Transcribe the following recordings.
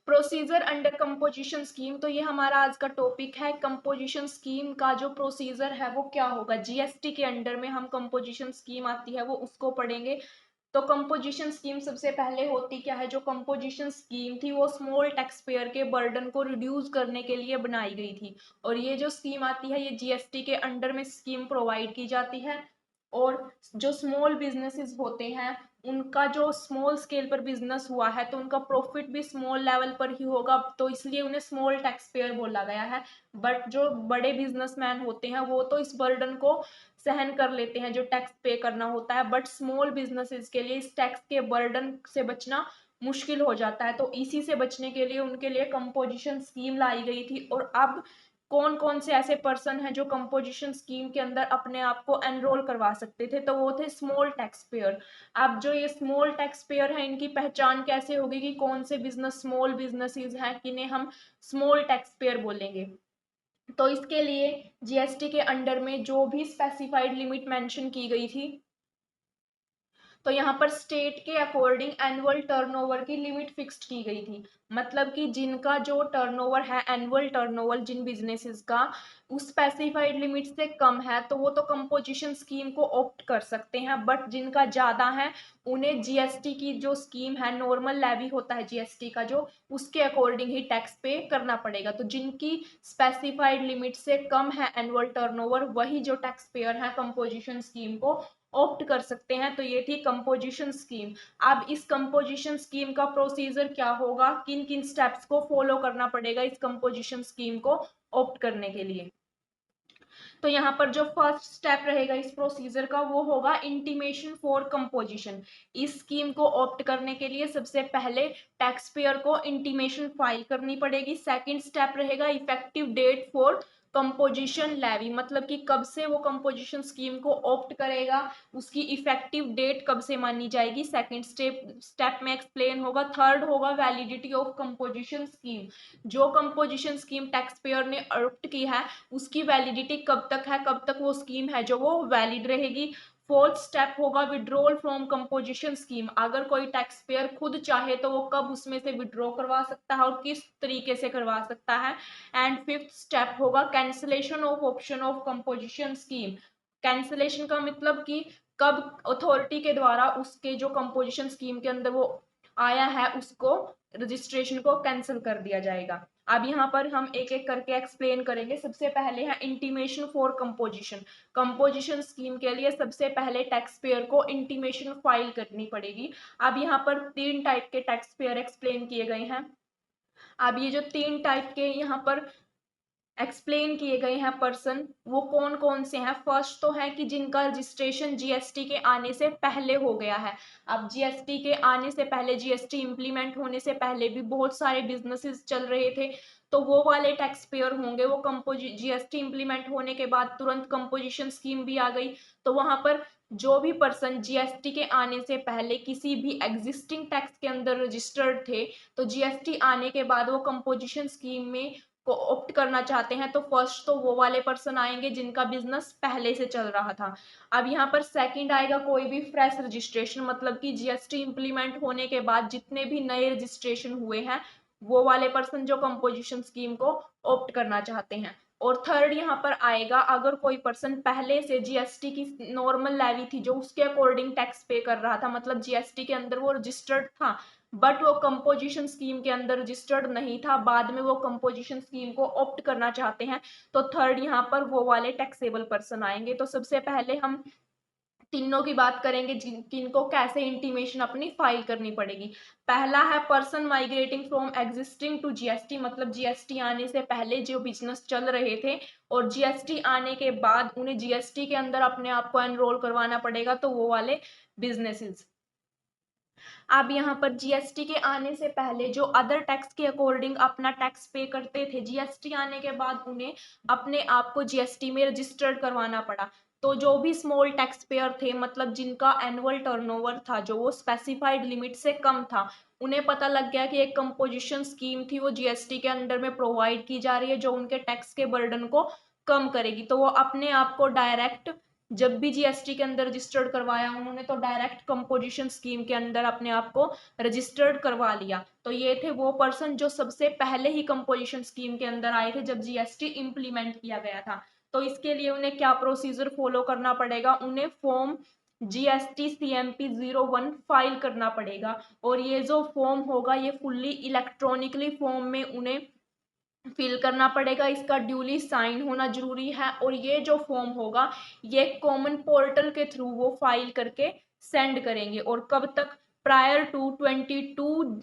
Procedure under composition scheme, तो ये हमारा आज का टॉपिक है। कंपोजिशन स्कीम का जो प्रोसीजर है वो क्या होगा, जीएसटी के अंडर में हम कंपोजिशन स्कीम आती है वो उसको पढ़ेंगे। तो कंपोजिशन स्कीम सबसे पहले होती क्या है, जो कंपोजिशन स्कीम थी वो स्मॉल टैक्स पेयर के बर्डन को रिड्यूस करने के लिए बनाई गई थी। और ये जो स्कीम आती है ये जीएसटी के अंडर में स्कीम प्रोवाइड की जाती है। और जो स्मॉल बिजनेसेस होते हैं उनका जो स्मॉल स्केल पर बिजनेस हुआ है तो उनका प्रॉफिट भी स्मॉल लेवल पर ही होगा, तो इसलिए उन्हें स्मॉल टैक्स पेयर बोला गया है। बट जो बड़े बिजनेसमैन होते हैं वो तो इस बर्डन को सहन कर लेते हैं जो टैक्स पे करना होता है, बट स्मॉल बिजनेसेस के लिए इस टैक्स के बर्डन से बचना मुश्किल हो जाता है। तो इसी से बचने के लिए उनके लिए कंपोजिशन स्कीम लाई गई थी। और अब कौन कौन से ऐसे पर्सन हैं जो कंपोजिशन स्कीम के अंदर अपने आप को एनरोल करवा सकते थे, तो वो थे स्मॉल टैक्स पेयर। अब जो ये स्मॉल टैक्स पेयर है इनकी पहचान कैसे होगी कि कौन से बिजनेस स्मॉल बिजनेसेस हैं किन्हें हम स्मॉल टैक्स पेयर बोलेंगे। तो इसके लिए जीएसटी के अंडर में जो भी स्पेसिफाइड लिमिट मेंशन की गई थी, तो यहाँ पर स्टेट के अकॉर्डिंग एनुअल टर्नओवर की लिमिट फिक्स्ड की गई थी। मतलब कि जिनका जो टर्नओवर है, एनुअल टर्नओवर जिन बिजनेसेस का उस स्पेसिफाइड लिमिट से कम है तो वो तो कंपोजिशन स्कीम को ऑप्ट कर सकते हैं, बट जिनका ज्यादा है उन्हें जीएसटी की जो स्कीम है, नॉर्मल लेवी होता है जीएसटी का जो, उसके अकॉर्डिंग ही टैक्स पे करना पड़ेगा। तो जिनकी स्पेसिफाइड लिमिट से कम है एनुअल टर्नओवर, वही जो टैक्स पेयर है कंपोजिशन स्कीम को ऑप्ट कर सकते हैं। तो ये थी कंपोजिशन स्कीम। अब इस कंपोजिशन स्कीम का प्रोसीजर क्या होगा, किन किन स्टेप्स को फॉलो करना पड़ेगा इस कंपोजिशन स्कीम को ऑप्ट करने के लिए। तो यहाँ पर जो फर्स्ट स्टेप रहेगा इस प्रोसीजर का वो होगा इंटीमेशन फॉर कंपोजिशन। इस स्कीम को ऑप्ट करने के लिए सबसे पहले टैक्स पेयर को इंटीमेशन फाइल करनी पड़ेगी। सेकंड स्टेप रहेगा effective date for composition levy, मतलब कि कब से वो कंपोजिशन स्कीम को ऑप्ट करेगा, उसकी इफेक्टिव डेट कब से मानी जाएगी, सेकंड स्टेप में एक्सप्लेन होगा। थर्ड होगा वैलिडिटी ऑफ कंपोजिशन स्कीम, जो कंपोजिशन स्कीम टैक्स पेयर ने ऑप्ट की है उसकी वैलिडिटी कब तक है, कब तक वो स्कीम है जो वो वैलिड रहेगी। फोर्थ स्टेप होगा विड्रॉल फ्रॉम कंपोजिशन स्कीम, अगर कोई टैक्स पेयर खुद चाहे तो वो कब उसमें से विड्रॉ करवा सकता है और किस तरीके से करवा सकता है। एंड फिफ्थ स्टेप होगा cancellation of option of composition scheme. Cancellation का मतलब कि कब अथॉरिटी के द्वारा उसके जो कंपोजिशन स्कीम के अंदर वो आया है उसको, रजिस्ट्रेशन को कैंसिल कर दिया जाएगा। अब यहाँ पर हम एक एक करके एक्सप्लेन करेंगे। सबसे पहले है intimation for composition. Composition scheme के लिए सबसे पहले टैक्स पेयर को इंटीमेशन फाइल करनी पड़ेगी। अब यहाँ पर तीन टाइप के टैक्स पेयर एक्सप्लेन किए गए हैं। अब ये जो तीन टाइप के यहाँ पर एक्सप्लेन किए गए हैं पर्सन, वो कौन कौन से हैं। फर्स्ट तो है कि जिनका रजिस्ट्रेशन जीएसटी के आने से पहले हो गया है। अब जीएसटी के आने से पहले, जीएसटी इंप्लीमेंट होने से पहले भी बहुत सारे बिजनेसेस चल रहे थे, तो वो वाले टैक्स पेयर होंगे। वो जीएसटी इंप्लीमेंट होने के बाद तुरंत कंपोजिशन स्कीम भी आ गई, तो वहां पर जो भी पर्सन जीएसटी के आने से पहले किसी भी एग्जिस्टिंग टैक्स के अंदर रजिस्टर्ड थे, तो जीएसटी आने के बाद वो कंपोजिशन स्कीम में को ऑप्ट करना चाहते हैं, तो फर्स्ट तो वो वाले पर्सन आएंगे जिनका बिजनेस पहले से चल रहा था। अब यहाँ पर सेकंड आएगा कोई भी फ्रेश रजिस्ट्रेशन, मतलब कि जीएसटी इंप्लीमेंट होने के बाद जितने भी नए रजिस्ट्रेशन हुए हैं वो वाले पर्सन जो कंपोजिशन स्कीम को ऑप्ट करना चाहते हैं। और थर्ड यहाँ पर आएगा अगर कोई पर्सन पहले से जीएसटी की नॉर्मल लेवी थी जो उसके अकॉर्डिंग टैक्स पे कर रहा था, मतलब जीएसटी के अंदर वो रजिस्टर्ड था बट वो कंपोजिशन स्कीम के अंदर रजिस्टर्ड नहीं था, बाद में वो कंपोजिशन स्कीम को ऑप्ट करना चाहते हैं, तो थर्ड यहाँ पर वो वाले टैक्सेबल पर्सन आएंगे। तो सबसे पहले हम तीनों की बात करेंगे किनको कैसे इंटीमेशन अपनी फाइल करनी पड़ेगी। पहला है person migrating from existing to GST, मतलब जीएसटी आने से पहले जो बिजनेस चल रहे थे और जीएसटी आने के बाद उन्हें जीएसटी के अंदर अपने आप को एनरोल करवाना पड़ेगा, तो वो वाले बिजनेसेस। अब यहाँ पर जीएसटी के आने से पहले जो अदर टैक्स के अकॉर्डिंग अपना टैक्स पे करते थे, जीएसटी आने के बाद उन्हें अपने आप को जीएसटी में रजिस्टर्ड करवाना पड़ा। तो जो भी स्मॉल टैक्स पेयर थे, मतलब जिनका एनुअल टर्नओवर था जो वो स्पेसिफाइड लिमिट से कम था, उन्हें पता लग गया कि एक कंपोजिशन स्कीम थी वो जीएसटी के अंडर में प्रोवाइड की जा रही है जो उनके टैक्स के बर्डन को कम करेगी, तो वो अपने आप को डायरेक्ट जब भी जीएसटी के अंदर रजिस्टर्ड करवाया उन्होंने तो डायरेक्ट कंपोजिशन स्कीम के अंदर अपने आप को रजिस्टर्ड करवा लिया। तो ये थे वो पर्सन जो सबसे पहले ही कंपोजिशन स्कीम के अंदर आए थे जब जीएसटी इंप्लीमेंट किया गया था। तो इसके लिए उन्हें क्या प्रोसीजर फॉलो करना पड़ेगा, उन्हें फॉर्म जीएसटी सीएमपी 01 फाइल करना पड़ेगा। और ये जो फॉर्म होगा ये फुल्ली इलेक्ट्रॉनिकली फॉर्म में उन्हें फिल करना पड़ेगा, इसका ड्यूली साइन होना जरूरी है। और ये जो फॉर्म होगा ये कॉमन पोर्टल के थ्रू वो फाइल करके सेंड करेंगे। और कब तक, प्रायर टू 22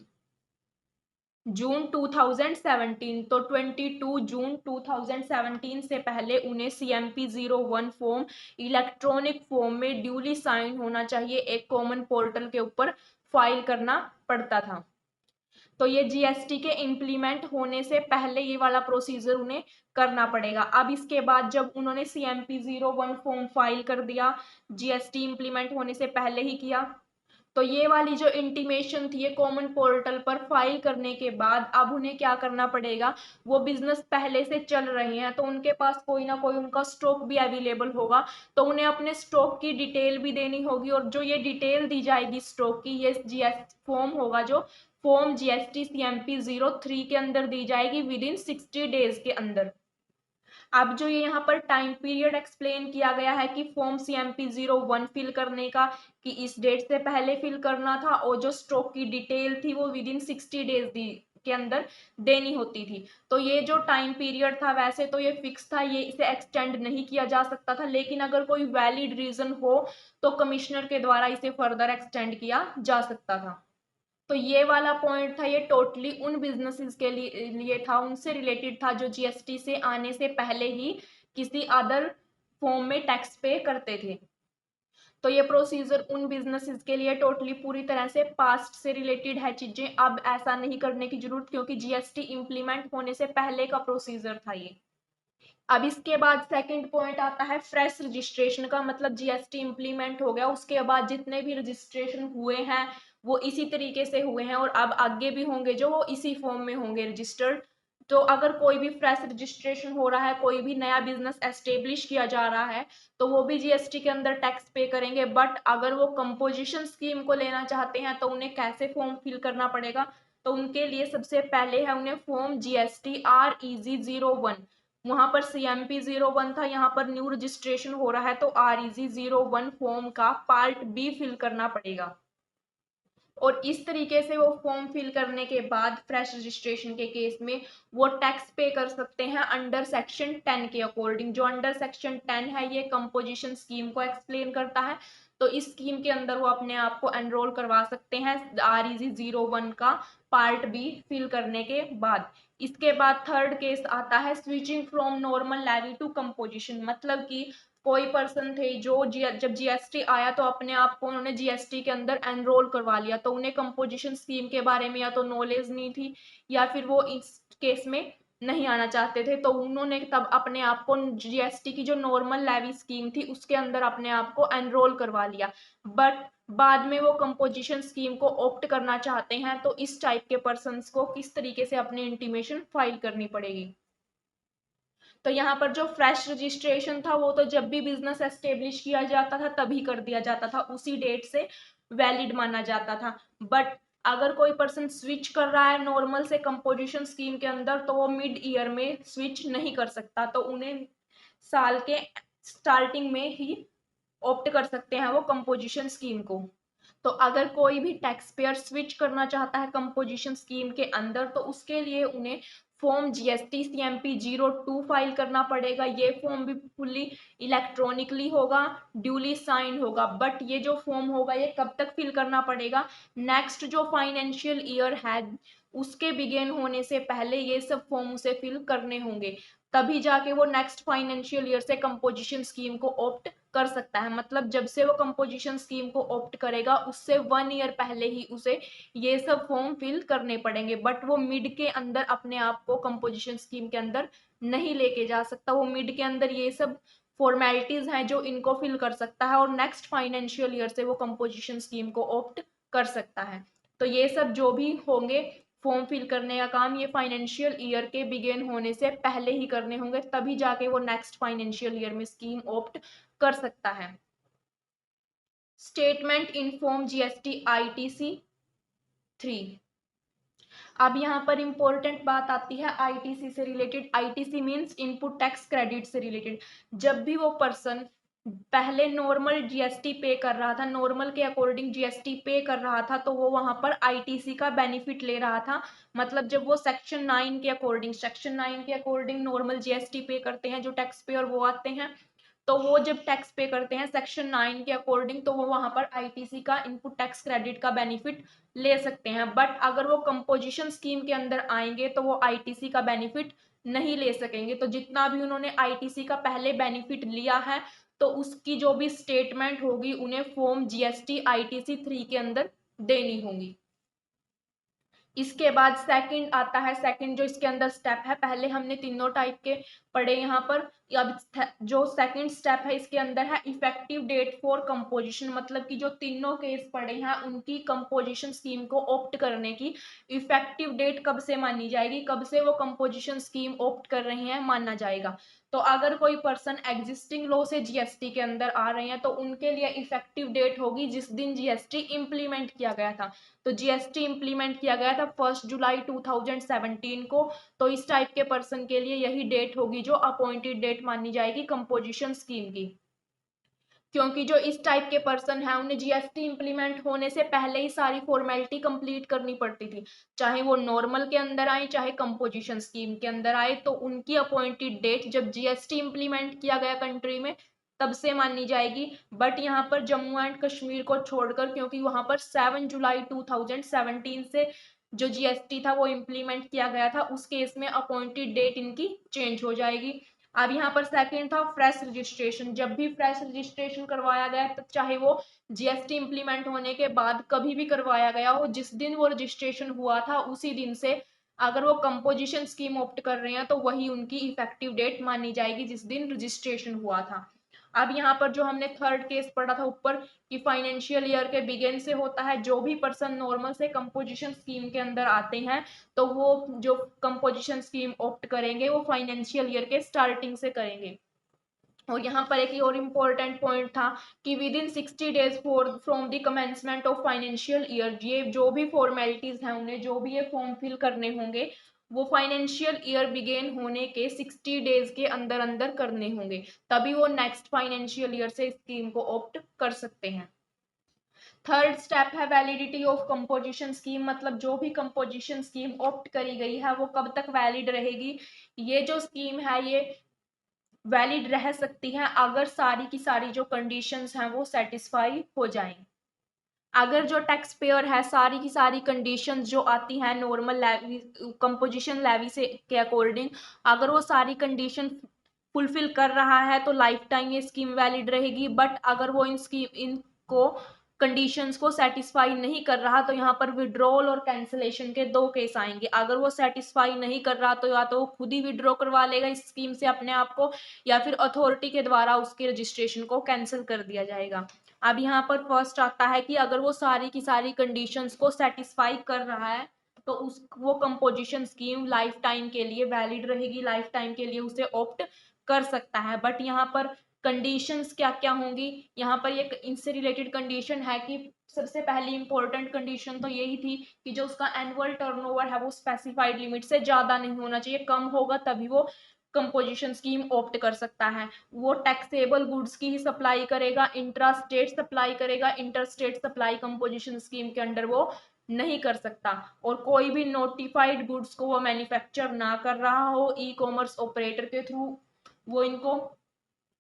जून 2017। तो 22 जून 2017 से पहले उन्हें सीएमपी 01 फॉर्म इलेक्ट्रॉनिक फॉर्म में ड्यूली साइन होना चाहिए, एक कॉमन पोर्टल के ऊपर फाइल करना पड़ता था। तो ये जीएसटी के इम्प्लीमेंट होने से पहले ये वाला प्रोसीजर उन्हें करना पड़ेगा। अब इसके बाद जब उन्होंने सीएमपी 01 फॉर्म फाइल कर दिया, जीएसटी इम्प्लीमेंट होने से पहले ही किया, तो ये वाली जो इंटीमेशन थी ये कॉमन पोर्टल पर फाइल करने के बाद अब उन्हें क्या करना पड़ेगा, वो बिजनेस पहले से चल रहे हैं तो उनके पास कोई ना कोई उनका स्टॉक भी अवेलेबल होगा, तो उन्हें अपने स्टॉक की डिटेल भी देनी होगी। और जो ये डिटेल दी जाएगी स्टॉक की, ये जीएस फॉर्म होगा जो फॉर्म जीएसटी सीएमपी 03 के अंदर दी जाएगी विद इन 60 डेज के अंदर। अब जो ये यहाँ पर टाइम पीरियड एक्सप्लेन किया गया है कि फॉर्म सीएमपी 01 फिल करने का, कि इस डेट से पहले फिल करना था और जो स्टॉक की डिटेल थी वो विद इन 60 डेज के अंदर देनी होती थी। तो ये जो टाइम पीरियड था वैसे तो ये फिक्स था, ये इसे एक्सटेंड नहीं किया जा सकता था, लेकिन अगर कोई वैलिड रीजन हो तो कमिश्नर के द्वारा इसे फर्दर एक्सटेंड किया जा सकता था। तो ये वाला पॉइंट था, ये टोटली उन बिजनेसेस के लिए था, उनसे रिलेटेड था जो जीएसटी से आने से पहले ही किसी अदर फॉर्म में टैक्स पे करते थे। तो ये प्रोसीजर उन बिजनेसेस के लिए टोटली पूरी तरह से पास्ट से रिलेटेड है चीजें, अब ऐसा नहीं करने की जरूरत क्योंकि जीएसटी इंप्लीमेंट होने से पहले का प्रोसीजर था ये। अब इसके बाद सेकंड पॉइंट आता है फ्रेश रजिस्ट्रेशन का, मतलब जीएसटी इंप्लीमेंट हो गया उसके बाद जितने भी रजिस्ट्रेशन हुए हैं वो इसी तरीके से हुए हैं और अब आगे भी होंगे जो वो इसी फॉर्म में होंगे रजिस्टर्ड। तो अगर कोई भी फ्रेश रजिस्ट्रेशन हो रहा है, कोई भी नया बिजनेस एस्टेब्लिश किया जा रहा है तो वो भी जीएसटी के अंदर टैक्स पे करेंगे। बट अगर वो कंपोजिशन स्कीम को लेना चाहते हैं तो उन्हें कैसे फॉर्म फिल करना पड़ेगा, तो उनके लिए सबसे पहले है उन्हें फॉर्म जीएसटी REG 01, वहां पर सीएमपी 01 था, यहाँ पर न्यू रजिस्ट्रेशन हो रहा है तो REG 01 फॉर्म का पार्ट बी फिल करना पड़ेगा। और इस तरीके से वो फॉर्म फिल करने के बाद फ्रेश रजिस्ट्रेशन के केस में वो टैक्स पे कर सकते हैं अंडर सेक्शन 10 के अकॉर्डिंग। जो अंडर सेक्शन 10 है ये कंपोजिशन स्कीम को एक्सप्लेन करता है, तो इस स्कीम के अंदर वो अपने आप को एनरोल करवा सकते हैं REG 01 का पार्ट बी फिल करने के बाद। इसके बाद थर्ड केस आता है switching from normal levy to composition, मतलब कि कोई पर्सन थे जो जब जीएसटी आया तो अपने आप को उन्होंने जीएसटी के अंदर एनरोल करवा लिया, तो उन्हें कंपोजिशन स्कीम के बारे में या तो नॉलेज नहीं थी या फिर वो इस केस में नहीं आना चाहते थे, तो उन्होंने तब अपने आप को जीएसटी की जो नॉर्मल लेवी स्कीम थी उसके अंदर अपने आप को एनरोल करवा लिया। बट बाद में वो कंपोजिशन स्कीम को ऑप्ट करना चाहते हैं तो इस टाइप के पर्सन को किस तरीके से अपनी इंटीमेशन फाइल करनी पड़ेगी। तो यहाँ पर जो फ्रेश रजिस्ट्रेशन था वो तो जब भी बिजनेस एस्टेब्लिश किया जाता था तभी कर दिया जाता था, उसी डेट से वैलिड माना जाता था। बट अगर कोई पर्सन स्विच कर रहा है नॉर्मल से कंपोजिशन स्कीम के अंदर तो वो मिड ईयर में स्विच नहीं कर सकता, तो उन्हें साल के स्टार्टिंग में ही ऑप्ट कर सकते हैं वो कंपोजिशन स्कीम को। तो अगर कोई भी टैक्स पेयर स्विच करना चाहता है कंपोजिशन स्कीम के अंदर तो उसके लिए उन्हें फॉर्म जीएसटी सीएमपी 02 फाइल करना पड़ेगा। ये फॉर्म भी फुल्ली इलेक्ट्रॉनिकली होगा, ड्यूली साइन होगा। बट ये जो फॉर्म होगा ये कब तक फिल करना पड़ेगा, नेक्स्ट जो फाइनेंशियल ईयर है उसके बिगेन होने से पहले ये सब फॉर्म उसे फिल करने होंगे, तभी जाके वो नेक्स्ट फाइनेंशियल ईयर से कंपोजिशन स्कीम को ऑप्ट कर सकता है। मतलब जब से वो कंपोजिशन स्कीम को ऑप्ट करेगा उससे 1 ईयर पहले ही उसे ये सब फॉर्म फिल करने पड़ेंगे। बट वो मिड के अंदर अपने आप को कंपोजिशन स्कीम के अंदर नहीं लेके जा सकता, वो मिड के अंदर ये सब फॉर्मेलिटीज हैं जो इनको फिल कर सकता है और नेक्स्ट फाइनेंशियल ईयर से वो कंपोजिशन स्कीम को ऑप्ट कर सकता है। तो ये सब जो भी होंगे फॉर्म फिल करने का काम ये फाइनेंशियल ईयर के बिगिन होने से पहले ही करने होंगे, तभी जाके वो नेक्स्ट फाइनेंशियल ईयर में स्कीम ऑप्ट कर सकता है। Statement in form GST ITC 3। अब यहाँ पर इंपॉर्टेंट बात आती है आईटीसी से related. ITC means input tax credit से रिलेटेड। जब भी वो पर्सन पहले नॉर्मल जीएसटी पे कर रहा था, नॉर्मल के अकॉर्डिंग जीएसटी पे कर रहा था, तो वो वहां पर आईटीसी का बेनिफिट ले रहा था। मतलब जब वो सेक्शन 9 के अकॉर्डिंग नॉर्मल जीएसटी पे करते हैं, जो टैक्स पेयर वो आते हैं, तो वो जब टैक्स पे करते हैं सेक्शन 9 के अकॉर्डिंग, तो वो वहां पर आईटीसी का इनपुट टैक्स क्रेडिट का बेनिफिट ले सकते हैं। बट अगर वो कंपोजिशन स्कीम के अंदर आएंगे तो वो आईटीसी का बेनिफिट नहीं ले सकेंगे। तो जितना भी उन्होंने आईटीसी का पहले बेनिफिट लिया है, तो उसकी जो भी स्टेटमेंट होगी उन्हें फॉर्म जीएसटी आईटीसी 3 के अंदर देनी होगी। इसके बाद सेकंड आता है। सेकंड जो इसके अंदर स्टेप है, पहले हमने तीनों टाइप के पढ़े यहाँ पर। अब जो सेकंड स्टेप है इसके अंदर है इफेक्टिव डेट फॉर कंपोजिशन। मतलब कि जो तीनों केस पढ़े हैं उनकी कंपोजिशन स्कीम को ऑप्ट करने की इफेक्टिव डेट कब से मानी जाएगी, कब से वो कंपोजिशन स्कीम ऑप्ट कर रहे हैं माना जाएगा। तो अगर कोई पर्सन एग्जिस्टिंग लॉ से जीएसटी के अंदर आ रहे हैं तो उनके लिए इफेक्टिव डेट होगी जिस दिन जीएसटी इंप्लीमेंट किया गया था। तो जीएसटी इंप्लीमेंट किया गया था 1 जुलाई 2017 को। तो इस टाइप के पर्सन के लिए यही डेट होगी जो अपॉइंटेड डेट मानी जाएगी कंपोजिशन स्कीम की। क्योंकि जो इस टाइप के पर्सन है उन्हें जीएसटी इंप्लीमेंट होने से पहले ही सारी फॉर्मेलिटी कंप्लीट करनी पड़ती थी, चाहे वो नॉर्मल के अंदर आए चाहे कंपोजिशन स्कीम के अंदर आए। तो उनकी अपॉइंटेड डेट जब जीएसटी इंप्लीमेंट किया गया कंट्री में तब से मानी जाएगी। बट यहाँ पर जम्मू एंड कश्मीर को छोड़कर, क्योंकि वहां पर 7 जुलाई 2017 से जो जीएसटी था वो इम्प्लीमेंट किया गया था, उस केस में अपॉइंटेड डेट इनकी चेंज हो जाएगी। अब यहाँ पर सेकंड था फ्रेश रजिस्ट्रेशन। जब भी फ्रेश रजिस्ट्रेशन करवाया गया, तो चाहे वो जीएसटी इंप्लीमेंट होने के बाद कभी भी करवाया गया हो, जिस दिन वो रजिस्ट्रेशन हुआ था उसी दिन से अगर वो कंपोजिशन स्कीम ऑप्ट कर रहे हैं तो वही उनकी इफेक्टिव डेट मानी जाएगी जिस दिन रजिस्ट्रेशन हुआ था। अब यहाँ पर जो हमने थर्ड केस पढ़ा था ऊपर कि फाइनेंशियल ईयर के बिगिन से होता है, जो भी पर्सन नॉर्मल से कंपोजिशन स्कीम के अंदर आते हैं तो वो जो कंपोजिशन स्कीम ऑप्ट करेंगे वो फाइनेंशियल ईयर के स्टार्टिंग से करेंगे। और यहाँ पर एक और इम्पोर्टेंट पॉइंट था कि with in 60 days from the commencement of financial year, ये जो भी फॉर्मेलिटीज हैं उन्हें जो भी ये फॉर्म फिल करने होंगे वो फाइनेंशियल ईयर बिगेन होने के 60 डेज के अंदर अंदर करने होंगे, तभी वो नेक्स्ट फाइनेंशियल ईयर से स्कीम को ऑप्ट कर सकते हैं। थर्ड स्टेप है वैलिडिटी ऑफ कंपोजिशन स्कीम। मतलब जो भी कंपोजिशन स्कीम ऑप्ट करी गई है वो कब तक वैलिड रहेगी। ये जो स्कीम है ये वैलिड रह सकती है अगर सारी की सारी जो कंडीशंस हैं वो सेटिस्फाई हो जाएं। अगर जो टैक्स पेयर है सारी की सारी कंडीशंस जो आती हैं नॉर्मल लेवी कंपोजिशन लेवी से के अकॉर्डिंग, अगर वो सारी कंडीशन फुलफिल कर रहा है तो लाइफ टाइम ये स्कीम वैलिड रहेगी। बट अगर वो इनको कंडीशंस को सेटिस्फाई नहीं कर रहा तो यहाँ पर विड्रॉल और कैंसिलेशन के दो केस आएंगे। अगर वो सेटिस्फाई नहीं कर रहा तो या तो वो खुद ही विड्रॉ करवा लेगा इस स्कीम से अपने आप को, या फिर अथॉरिटी के द्वारा उसके रजिस्ट्रेशन को कैंसिल कर दिया जाएगा। अब यहाँ पर फर्स्ट आता है कि अगर वो सारी की सारी कंडीशंस को सेटिस्फाई कर रहा है तो उस वो कंपोजिशन स्कीम लाइफ टाइम के लिए वैलिड रहेगी, लाइफ टाइम के लिए उसे ऑप्ट कर सकता है। बट यहाँ पर कंडीशंस क्या क्या होंगी, यहाँ पर एक इनसे रिलेटेड कंडीशन है कि सबसे पहली इंपॉर्टेंट कंडीशन तो यही थी कि जो उसका एनुअल टर्नओवर है वो स्पेसिफाइड लिमिट से ज्यादा नहीं होना चाहिए, कम होगा तभी वो कंपोजिशन स्कीम ऑप्ट कर सकता है। वो टैक्सेबल गुड्स की ही सप्लाई करेगा, इंट्रा स्टेट सप्लाई करेगा, inter state supply composition scheme के अंडर वो नहीं कर सकता। और कोई भी नोटिफाइड गुड्स को वो मैन्युफैक्चर ना कर रहा हो, ई कॉमर्स ऑपरेटर के थ्रू वो इनको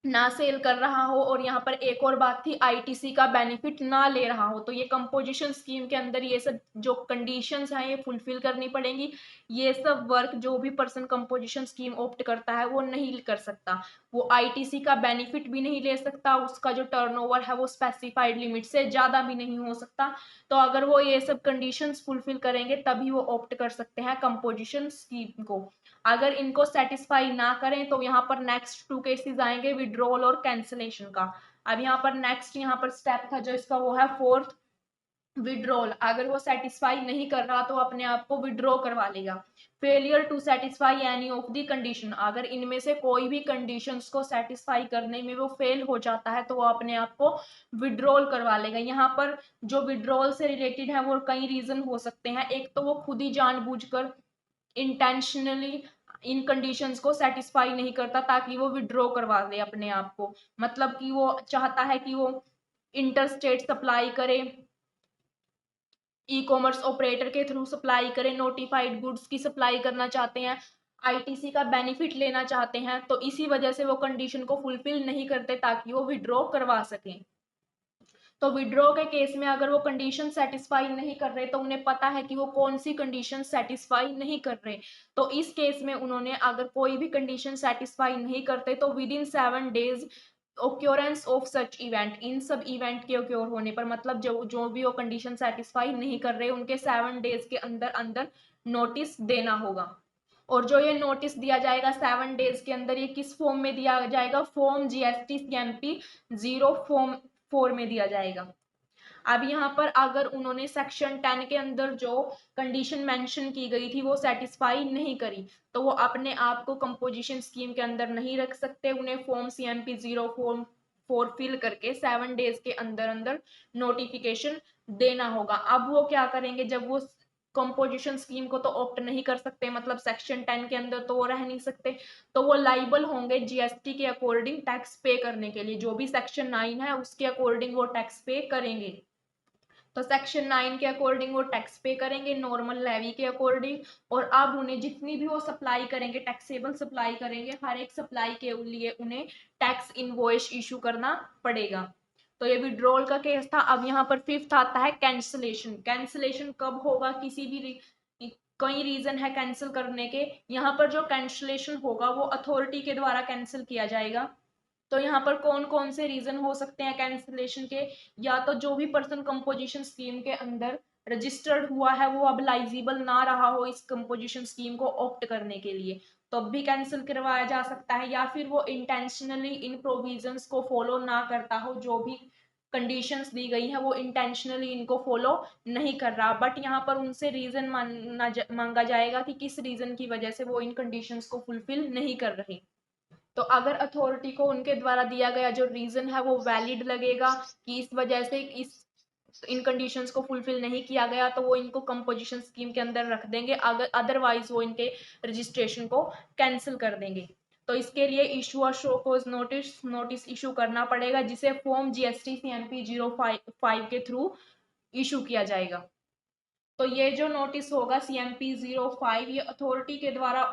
ना सेल कर रहा हो, और यहाँ पर एक और बात थी आईटीसी का बेनिफिट ना ले रहा हो। तो ये कंपोजिशन स्कीम के अंदर ये सब जो कंडीशंस हैं ये फुलफिल करनी पड़ेंगी। ये सब वर्क जो भी पर्सन कंपोजिशन स्कीम ऑप्ट करता है वो नहीं कर सकता। वो आईटीसी का बेनिफिट भी नहीं ले सकता, उसका जो टर्नओवर है वो स्पेसिफाइड लिमिट से ज्यादा भी नहीं हो सकता। तो अगर वो ये सब कंडीशंस फुलफिल करेंगे तभी वो ऑप्ट कर सकते हैं कंपोजिशन स्कीम को। अगर इनको सेटिस्फाई ना करें तो यहाँ पर नेक्स्ट टू केसेस आएंगे विड्रॉल और कैंसिलेशन का। अब यहाँ पर नेक्स्ट यहाँ पर स्टेप था जो इसका वो है फोर्थ विड्रॉल, अगर वो सेटिस्फाई नहीं कर रहा तो अपने आप को विड्रॉ करवा लेगा। Failure to satisfy any of the condition, अगर इनमें से कोई भी कंडीशंस को सेटिस्फाई करने में वो फेल हो जाता है तो वो अपने आप को विड्रॉल करवा लेगा। यहाँ पर जो विड्रॉल से रिलेटेड है वो कई रीजन हो सकते हैं। एक तो वो खुद ही जानबूझकर इंटेंशनली इन कंडीशंस को सेटिस्फाई नहीं करता ताकि वो विड्रॉ करवा ले अपने आप को, मतलब कि वो चाहता है कि वो इंटरस्टेट सप्लाई करे, ई कॉमर्स ऑपरेटर के थ्रू सप्लाई करें, नोटिफाइड गुड्स की सप्लाई करना चाहते हैं, आईटीसी का बेनिफिट लेना चाहते हैं, तो इसी वजह से वो कंडीशन को फुलफिल नहीं करते ताकि वो विड्रॉ करवा सकें। तो विड्रॉ के केस में अगर वो कंडीशन सेटिस्फाई नहीं कर रहे तो उन्हें पता है कि वो कौन सी कंडीशन सेटिस्फाई नहीं कर रहे, तो इस केस में उन्होंने अगर कोई भी कंडीशन सेटिस्फाई नहीं करते तो within 7 days occurrence of such event, इन सब इवेंट के ओक्योर होने पर, मतलब जो जो भी वो कंडीशन सेटिस्फाई नहीं कर रहे उनके 7 डेज के अंदर अंदर नोटिस देना होगा। और जो ये नोटिस दिया जाएगा 7 डेज के अंदर, ये किस फॉर्म में दिया जाएगा, फॉर्म जीएसटी सीएमपी 0 फॉर्म 4 में दिया जाएगा। अब यहाँ पर अगर उन्होंने सेक्शन 10 के अंदर जो कंडीशन मेंशन की गई थी वो सेटिस्फाई नहीं करी तो वो अपने आप को कंपोजिशन स्कीम के अंदर नहीं रख सकते, उन्हें फॉर्म सीएमपी 0 फॉर्म 4 फिल करके 7 डेज के अंदर अंदर नोटिफिकेशन देना होगा। अब वो क्या करेंगे, जब वो कंपोजिशन स्कीम को तो ऑप्ट नहीं कर सकते, मतलब सेक्शन 10 के अंदर तो वो रह नहीं सकते, तो वो लाइबल होंगे जीएसटी के अकॉर्डिंग टैक्स पे करने के लिए, जो भी सेक्शन 9 है उसके अकॉर्डिंग वो टैक्स पे करेंगे। तो सेक्शन 9 के अकॉर्डिंग वो टैक्स पे करेंगे नॉर्मल लेवी के अकॉर्डिंग, और अब उन्हें जितनी भी वो सप्लाई करेंगे, टैक्सेबल सप्लाई करेंगे, हर एक सप्लाई के लिए उन्हें टैक्स इनवॉइस इशू करना पड़ेगा। तो ये विड्रॉल का केस था। अब यहाँ पर फिफ्थ आता है कैंसलेशन। कैंसलेशन कब होगा, किसी भी कई रीजन है कैंसिल करने के, यहाँ पर जो कैंसलेशन होगा वो अथॉरिटी के द्वारा कैंसिल किया जाएगा। तो यहाँ पर कौन कौन से रीजन हो सकते हैं कैंसिलेशन के, या तो जो भी पर्सन कंपोजिशन स्कीम के अंदर रजिस्टर्ड हुआ है वो अब लाइजिबल ना रहा हो इस कंपोजिशन स्कीम को ऑप्ट करने के लिए, तो अब भी कैंसिल करवाया जा सकता है, या फिर वो इंटेंशनली इन प्रोविजंस को फॉलो ना करता हो, जो भी कंडीशंस दी गई है वो इंटेंशनली इनको फॉलो नहीं कर रहा, बट यहाँ पर उनसे रीजन मांगा जाएगा कि किस रीजन की वजह से वो इन कंडीशंस को फुलफिल नहीं कर रहे। तो अगर अथॉरिटी को उनके द्वारा दिया गया जो रीजन है वो वैलिड लगेगा कि इस वजह से इस इन कंडीशंस को फुलफिल नहीं किया गया तो वो इनको कंपोजिशन स्कीम के अंदर रख देंगे, अगर अदरवाइज वो इनके रजिस्ट्रेशन को कैंसिल कर देंगे। तो इसके लिए इशू और शो कोज नोटिस इशू करना पड़ेगा, जिसे फॉर्म जीएसटी सीएमपी 0 5 के थ्रू इशू किया जाएगा। तो ये जो नोटिस होगा सीएमपी 0 5 ये अथॉरिटी के द्वारा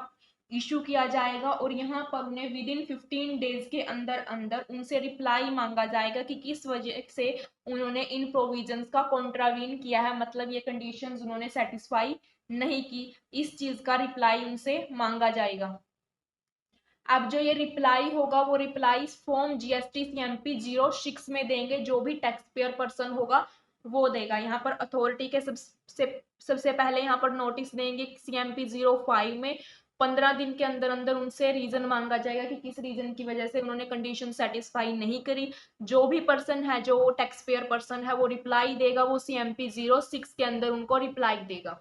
इशू किया जाएगा, और यहाँ पर उन्हें विद इन 15 डेज के अंदर अंदर उनसे रिप्लाई मांगा जाएगा कि किस वजह से उन्होंने इन प्रोविजंस का कॉन्ट्रावीन किया है, मतलब ये कंडीशंस उन्होंने सेटिस्फाई नहीं की, इस चीज का रिप्लाई उनसे मांगा जाएगा। अब जो ये रिप्लाई होगा वो रिप्लाई फॉर्म जीएसटी सीएमपी 0 6 में देंगे, जो भी टैक्स पेयर पर्सन होगा वो देगा। यहाँ पर अथॉरिटी के सबसे पहले यहाँ पर नोटिस देंगे सीएमपी 0 5 में, 15 दिन के अंदर अंदर उनसे रीजन मांगा जाएगा कि किस रीजन की वजह से उन्होंने कंडीशन सेटिस्फाई नहीं करी, जो भी पर्सन है जो टैक्स पेयर पर्सन है वो रिप्लाई देगा, वो सीएमपी 0 6 के अंदर उनको रिप्लाई देगा।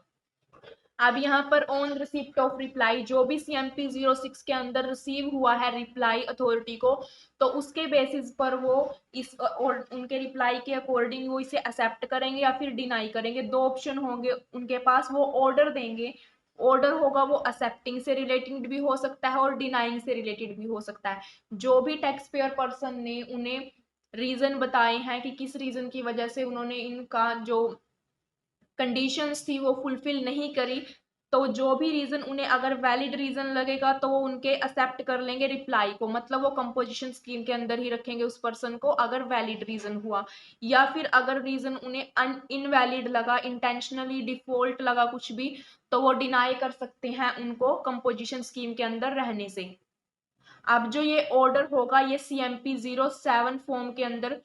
अब यहाँ पर ऑन रिसिप्ट ऑफ रिप्लाई, जो भी सीएमपी 0 6 के अंदर रिसीव हुआ है रिप्लाई अथॉरिटी को, तो उसके बेसिस पर वो इस और उनके रिप्लाई के अकॉर्डिंग वो इसे एक्सेप्ट करेंगे या फिर डिनाई करेंगे। दो ऑप्शन होंगे उनके पास, वो ऑर्डर देंगे। ऑर्डर होगा वो एक्सेप्टिंग से रिलेटेड भी हो सकता है और डिनाइंग से रिलेटेड भी हो सकता है। जो भी टैक्स पेयर पर्सन ने उन्हें रीजन बताए हैं कि किस रीजन की वजह से उन्होंने इनका जो कंडीशंस थी वो फुलफिल नहीं करी, तो जो भी रीजन उन्हें अगर वैलिड रीजन लगेगा तो वो उनके एक्सेप्ट कर लेंगे रिप्लाई को, मतलब वो कंपोजिशन स्कीम के अंदर ही रखेंगे उस पर्सन को अगर वैलिड रीजन हुआ, या फिर अगर रीजन उन्हें इनवैलिड लगा, इंटेंशनली डिफॉल्ट लगा कुछ भी, तो वो डिनाई कर सकते हैं उनको कंपोजिशन स्कीम के अंदर रहने से। अब जो ये ऑर्डर होगा ये सीएमपी 0 7 फॉर्म के अंदर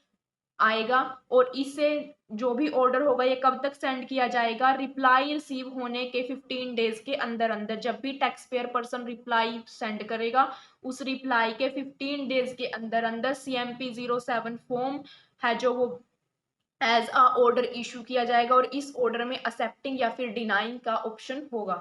आएगा, और इससे जो भी ऑर्डर होगा ये कब तक सेंड किया जाएगा, रिप्लाई रिसीव होने के 15 डेज के अंदर अंदर। जब भी tax payer person reply send करेगा उस रिप्लाई के 15 डेज के अंदर अंदर सीएमपी 0 7 फॉर्म है जो वो एज अ ऑर्डर इशू किया जाएगा और इस ऑर्डर में एक्सेप्टिंग या फिर डिनाइंग का ऑप्शन होगा।